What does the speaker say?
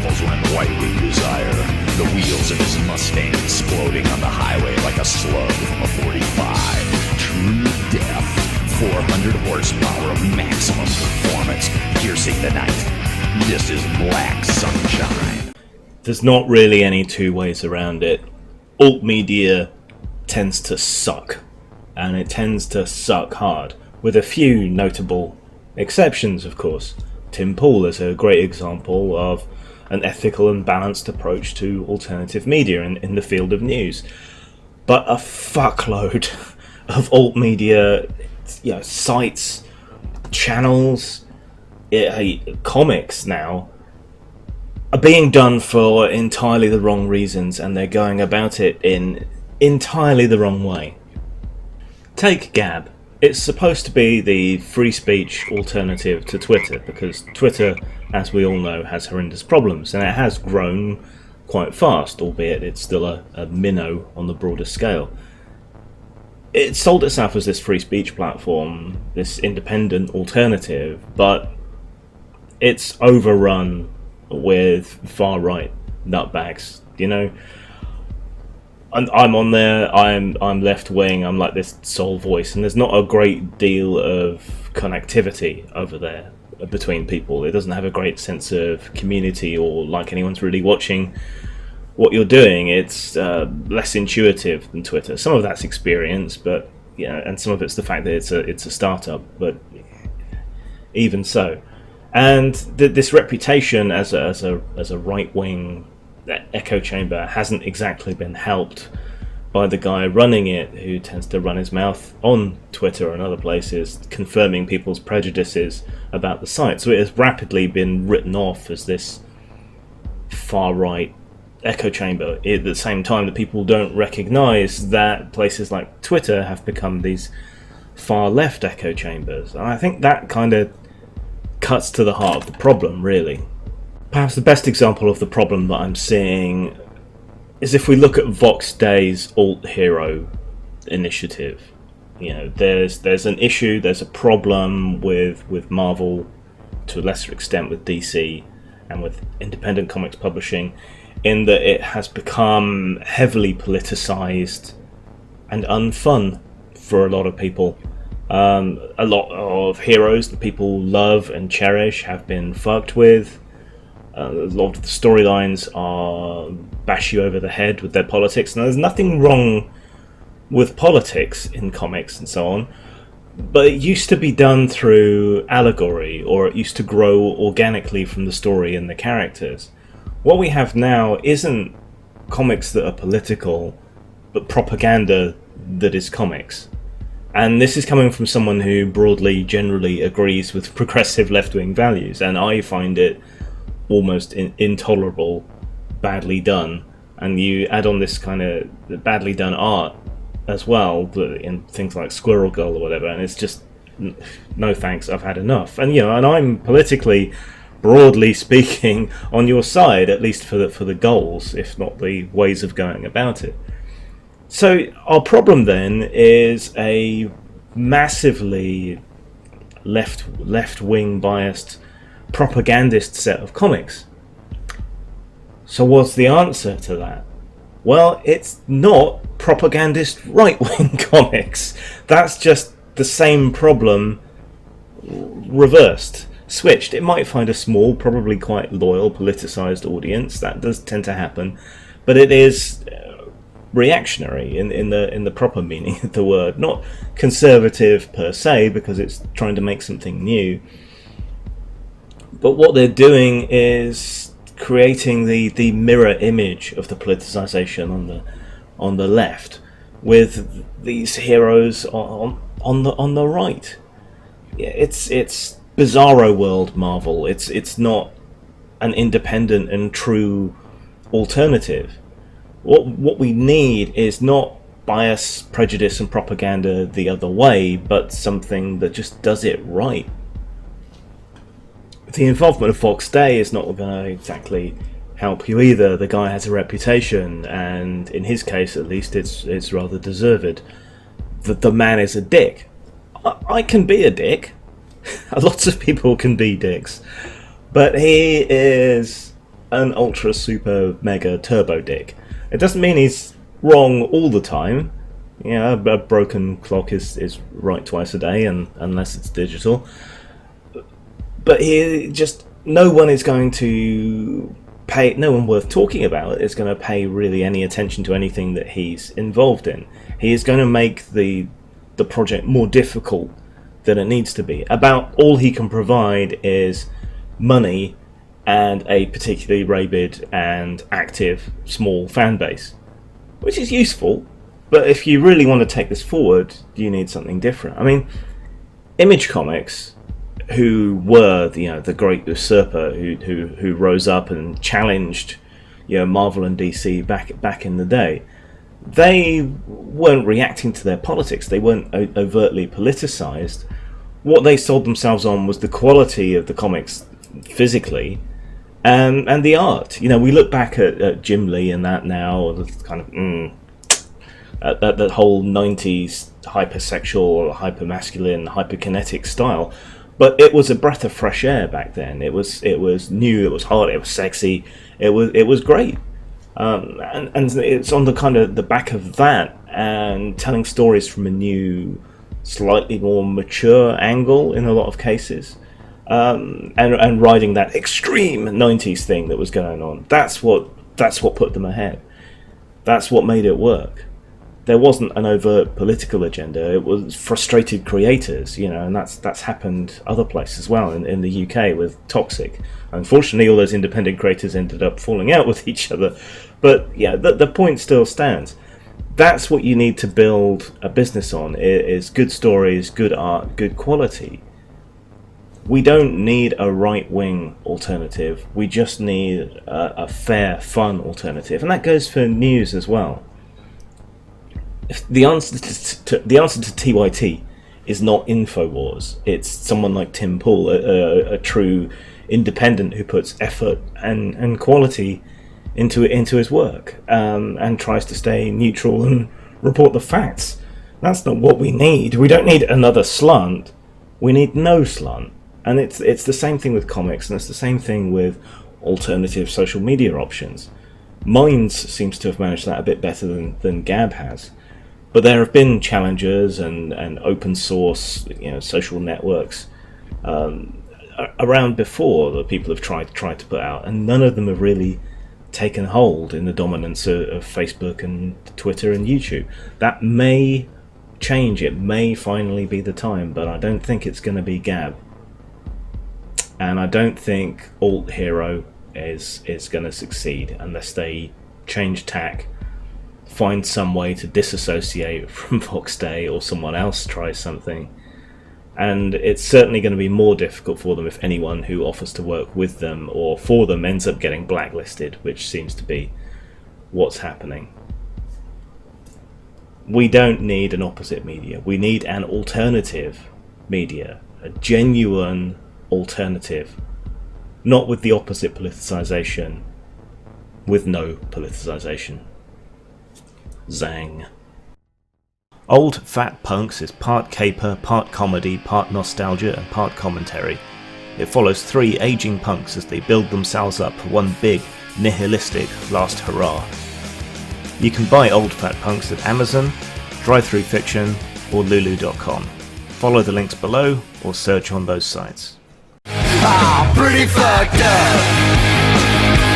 waffles when white we desire. The wheels of his Mustang exploding on the highway like a slug from a 45. True death, 400 horsepower of maximum performance, piercing the night. This is Black Sunshine. There's not really any two ways around it. Alt media tends to suck, and it tends to suck hard, with a few notable exceptions, of course. Tim Pool is a great example of an ethical and balanced approach to alternative media in the field of news. But a fuckload of alt media, sites, channels, comics now are being done for entirely the wrong reasons, and they're going about it in entirely the wrong way. Take Gab. It's supposed to be the free speech alternative to Twitter, because Twitter, as we all know, has horrendous problems, and it has grown quite fast, albeit it's still a minnow on the broader scale. It sold itself as this free speech platform, this independent alternative, but it's overrun with far-right nutbags, I'm on there, I'm left-wing, I'm like this sole voice, and there's not a great deal of connectivity over there between people. It doesn't have a great sense of community or like anyone's really watching what you're doing. It's less intuitive than Twitter. Some of that's experience, but and some of it's the fact that it's a startup, but even so. And this reputation as a right-wing echo chamber hasn't exactly been helped by the guy running it, who tends to run his mouth on Twitter and other places, confirming people's prejudices about the site. So it has rapidly been written off as this far-right echo chamber, at the same time that people don't recognise that places like Twitter have become these far-left echo chambers. And I think that kind of cuts to the heart of the problem, really. Perhaps the best example of the problem that I'm seeing is if we look at Vox Day's alt hero initiative. There's an issue, there's a problem with Marvel, to a lesser extent with DC, and with independent comics publishing, in that it has become heavily politicized and unfun for a lot of people. A lot of heroes that people love and cherish have been fucked with. A lot of the storylines are bash you over the head with their politics, and there's nothing wrong with politics in comics and so on, but it used to be done through allegory, or it used to grow organically from the story and the characters. What we have now isn't comics that are political, but propaganda that is comics. And this is coming from someone who broadly, generally agrees with progressive left-wing values, and I find it almost intolerable, badly done. And you add on this kind of badly done art as well, in things like Squirrel Girl or whatever, and it's just, no thanks, I've had enough. And and I'm politically, broadly speaking, on your side, at least for the goals, if not the ways of going about it. So our problem then is a massively left-wing biased propagandist set of comics. So what's the answer to that? Well, it's not propagandist right-wing comics. That's just the same problem reversed, switched. It might find a small, probably quite loyal, politicized audience. That does tend to happen, but it is reactionary in the proper meaning of the word, not conservative per se, because it's trying to make something new. But what they're doing is creating the mirror image of the politicization on the left, with these heroes on the right. It's bizarro world Marvel. It's not an independent and true alternative. What we need is not bias, prejudice, and propaganda the other way, but something that just does it right. The involvement of Vox Day is not going to exactly help you either. The guy has a reputation, and in his case at least it's rather deserved. The man is a dick. I can be a dick. Lots of people can be dicks, but he is an ultra super mega turbo dick. It doesn't mean he's wrong all the time. A broken clock is right twice a day, and unless it's digital. But no one is going to pay. No one worth talking about is going to pay really any attention to anything that he's involved in. He is going to make the project more difficult than it needs to be. About all he can provide is money and a particularly rabid and active small fan base, which is useful. But if you really want to take this forward, you need something different. I mean, Image Comics, who were the great usurper who rose up and challenged Marvel and DC back in the day, they weren't reacting to their politics. They weren't overtly politicized. What they sold themselves on was the quality of the comics physically, and the art. We look back at Jim Lee and that now, the kind of that whole 90s hypersexual, hypermasculine, hyperkinetic style. But it was a breath of fresh air back then. It was new, it was hot, it was sexy, it was great. And it's on the kind of the back of that, and telling stories from a new, slightly more mature angle in a lot of cases, and riding that extreme 90s thing that was going on. That's what put them ahead. That's what made it work. There wasn't an overt political agenda. It was frustrated creators, and that's happened other places as well, in the UK with Toxic. Unfortunately, all those independent creators ended up falling out with each other. But yeah, the point still stands. That's what you need to build a business on, is good stories, good art, good quality. We don't need a right-wing alternative. We just need a fair, fun alternative. And that goes for news as well. The answer to TYT is not InfoWars. It's someone like Tim Pool, a true independent who puts effort and quality into his work, and tries to stay neutral and report the facts. That's not what we need. We don't need another slant. We need no slant. And it's the same thing with comics, and it's the same thing with alternative social media options. Minds seems to have managed that a bit better than Gab has. But there have been challengers and open source, social networks around before that people have tried to put out, and none of them have really taken hold in the dominance of Facebook and Twitter and YouTube. That may change. It may finally be the time, but I don't think it's going to be Gab, and I don't think Alt Hero is going to succeed unless they change tack. Find some way to disassociate from Fox Day, or someone else tries something. And it's certainly going to be more difficult for them if anyone who offers to work with them or for them ends up getting blacklisted, which seems to be what's happening. We don't need an opposite media. We need an alternative media, a genuine alternative, not with the opposite politicization, with no politicization. Zang. Old Fat Punks is part caper, part comedy, part nostalgia, and part commentary. It follows three aging punks as they build themselves up for one big, nihilistic last hurrah. You can buy Old Fat Punks at Amazon, Drive-Thru Fiction, or Lulu.com. Follow the links below or search on those sites. I'm pretty fucked up.